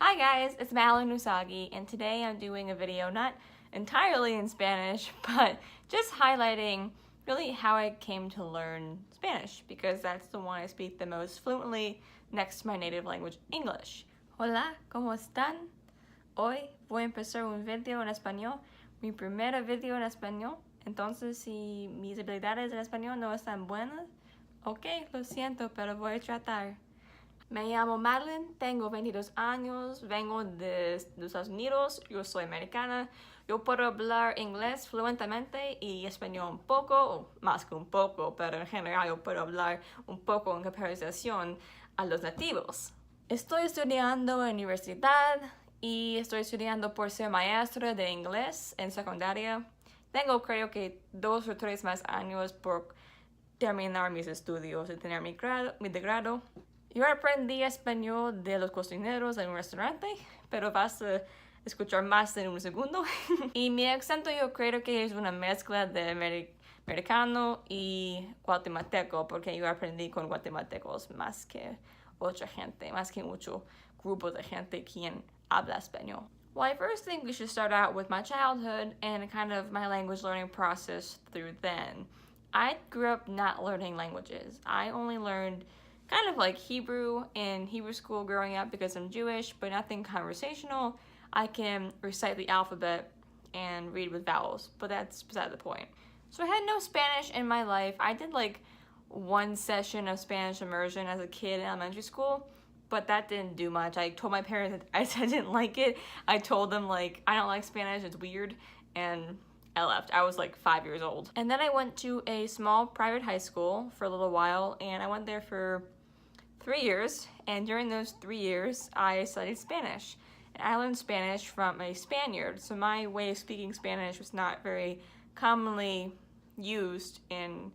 Hi guys, it's Malin Usagi, and today I'm doing a video not entirely in Spanish, but just highlighting really how I came to learn Spanish, because that's the one I speak the most fluently next to my native language, English. Hola, ¿cómo están? Hoy voy a empezar un video en español, mi primer video en español, entonces si mis habilidades en español no están buenas, ok, lo siento, pero voy a tratar. Me llamo Madeline, tengo 22 años, vengo de los Estados Unidos, yo soy americana, yo puedo hablar inglés fluentemente y español un poco, o más que un poco, pero en general yo puedo hablar un poco en comparación a los nativos. Estoy estudiando en universidad y estoy estudiando por ser maestra de inglés en secundaria. Tengo creo que 2 o 3 más años por terminar mis estudios y tener mi grado. Yo aprendí español de los cocineros en un restaurante, pero vas a escuchar más en un segundo. Y mi acento yo creo que es una mezcla de americano y guatemalteco, porque yo aprendí con guatemaltecos más que otra gente, más que mucho grupo de gente quien habla español. Well, I first think we should start out with my childhood and kind of my language learning process through then. I grew up not learning languages. I only learned kind of like Hebrew in Hebrew school growing up because I'm Jewish, but nothing conversational. I can recite the alphabet and read with vowels, but that's beside the point. So I had no Spanish in my life. I did like one session of Spanish immersion as a kid in elementary school, but that didn't do much. I told my parents that I didn't like it. I told them like, I don't like Spanish, it's weird, and I left. I was like 5 years old. And then I went to a small private high school for a little while, and I went there for 3 years, and during those 3 years, I studied Spanish. And I learned Spanish from a Spaniard, so my way of speaking Spanish was not very commonly used in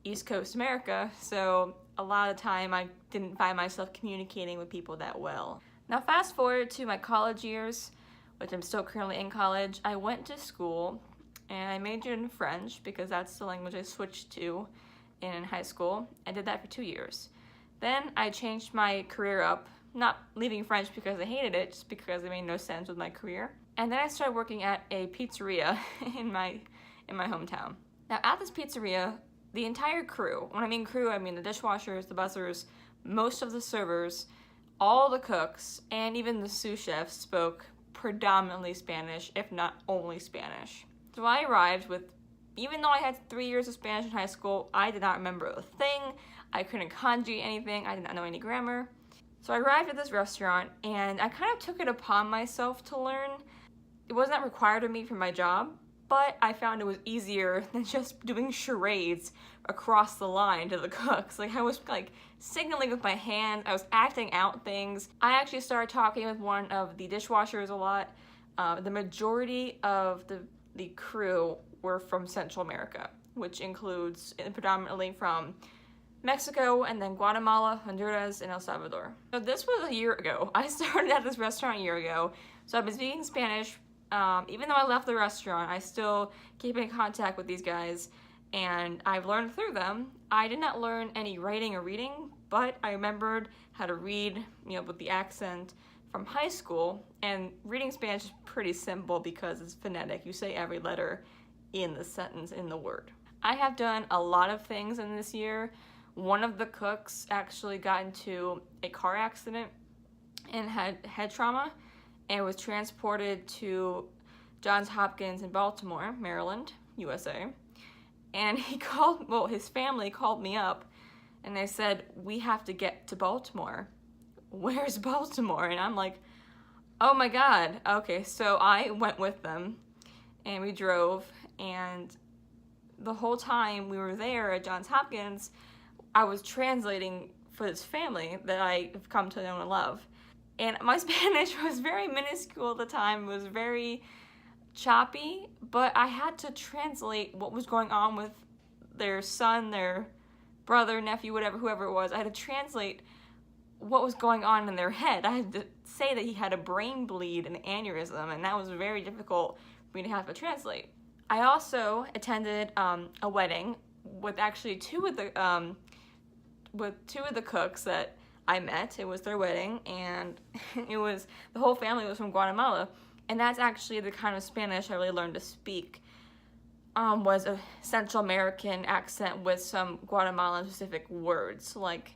East Coast America, so a lot of the time I didn't find myself communicating with people that well. Now fast forward to my college years, which I'm still currently in college. I went to school and I majored in French because that's the language I switched to in high school. I did that for 2 years. Then I changed my career up, not leaving French because I hated it, just because it made no sense with my career. And then I started working at a pizzeria in my hometown. Now at this pizzeria, the entire crew, when I mean crew, I mean the dishwashers, the bussers, most of the servers, all the cooks, and even the sous chefs spoke predominantly Spanish, if not only Spanish. So I arrived with, even though I had 3 years of Spanish in high school, I did not remember a thing. I couldn't conjugate anything. I did not know any grammar. So I arrived at this restaurant and I kind of took it upon myself to learn. It wasn't required of me for my job, but I found it was easier than just doing charades across the line to the cooks. Like I was like signaling with my hand. I was acting out things. I actually started talking with one of the dishwashers a lot. The majority of the crew were from Central America, which includes predominantly from Mexico, and then Guatemala, Honduras, and El Salvador. So this was a year ago. I started at this restaurant a year ago, so I've been speaking Spanish. Even though I left the restaurant, I still keep in contact with these guys, and I've learned through them. I did not learn any writing or reading, but I remembered how to read, with the accent from high school, and reading Spanish is pretty simple because it's phonetic. You say every letter in the sentence, in the word. I have done a lot of things in this year. One of the cooks actually got into a car accident and had head trauma and was transported to Johns Hopkins in Baltimore, Maryland, USA. And his family called me up and they said, we have to get to Baltimore. Where's Baltimore? And I'm like, oh my God. Okay, so I went with them and we drove, and the whole time we were there at Johns Hopkins, I was translating for this family that I've come to know and love. And my Spanish was very minuscule at the time, it was very choppy, but I had to translate what was going on with their son, their brother, nephew, whoever it was. I had to translate what was going on in their head. I had to say that he had a brain bleed, an aneurysm, and that was very difficult for me to have to translate. I also attended a wedding with actually two of the cooks that I met. It was their wedding, and the whole family was from Guatemala. And that's actually the kind of Spanish I really learned to speak, was a Central American accent with some Guatemalan specific words. Like,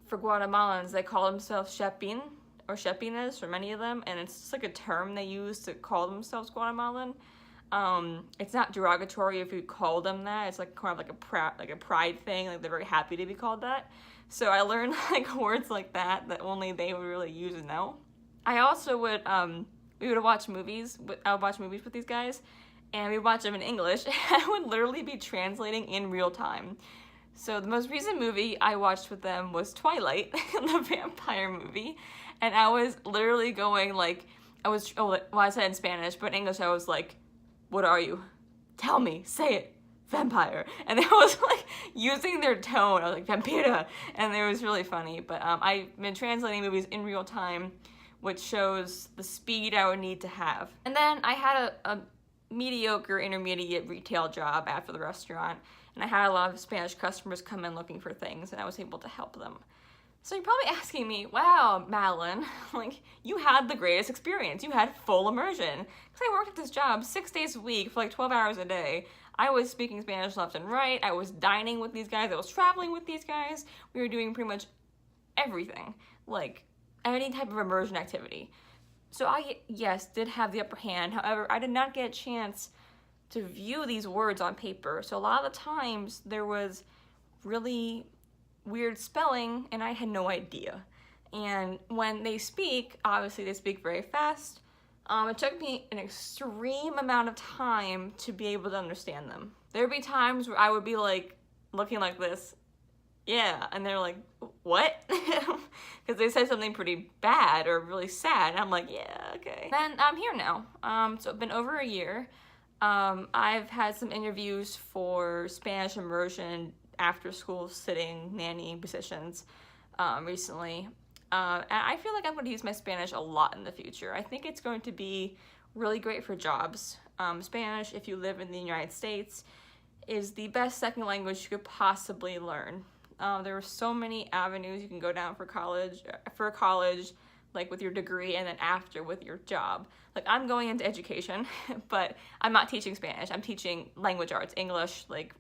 for Guatemalans, they call themselves Chepin, or Chepines for many of them, and it's just like a term they use to call themselves Guatemalan. It's not derogatory if you call them that. It's like kind of like a pride thing. Like, they're very happy to be called that. So I learned like words like that only they would really use and know. I also would we would watch movies. I would watch movies with these guys, and we'd watch them in English. I would literally be translating in real time. So the most recent movie I watched with them was Twilight, the vampire movie, and I was literally going like, I said in Spanish, but in English I was like, "What are you? Tell me, say it, vampire." And I was like using their tone. I was like, "Vampira," and it was really funny. But I've been translating movies in real time, which shows the speed I would need to have. And then I had a mediocre intermediate retail job after the restaurant, and I had a lot of Spanish customers come in looking for things, and I was able to help them. So you're probably asking me, wow, Madeline, like, you had the greatest experience. You had full immersion. Because I worked at this job 6 days a week for like 12 hours a day. I was speaking Spanish left and right. I was dining with these guys. I was traveling with these guys. We were doing pretty much everything, like any type of immersion activity. So I, yes, did have the upper hand. However, I did not get a chance to view these words on paper. So a lot of the times there was really weird spelling and I had no idea. And when they speak, obviously they speak very fast. It took me an extreme amount of time to be able to understand them. There'd be times where I would be like looking like this, yeah, and they're like, what? Because they said something pretty bad or really sad, and I'm like, yeah, okay. Then I'm here now. So it's been over a year. I've had some interviews for Spanish immersion after school sitting nanny positions recently. And I feel like I'm going to use my Spanish a lot in the future. I think it's going to be really great for jobs. Spanish, if you live in the United States, is the best second language you could possibly learn. There are so many avenues you can go down for college, like with your degree, and then after with your job. Like, I'm going into education, but I'm not teaching Spanish. I'm teaching language arts, English, like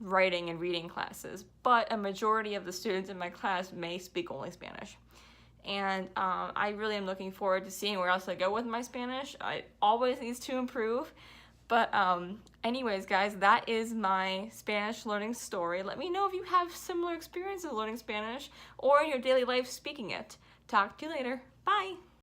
writing and reading classes. But a majority of the students in my class may speak only Spanish. And I really am looking forward to seeing where else I go with my Spanish. I always needs to improve. But anyways, guys, that is my Spanish learning story. Let me know if you have similar experiences learning Spanish or in your daily life speaking it. Talk to you later. Bye!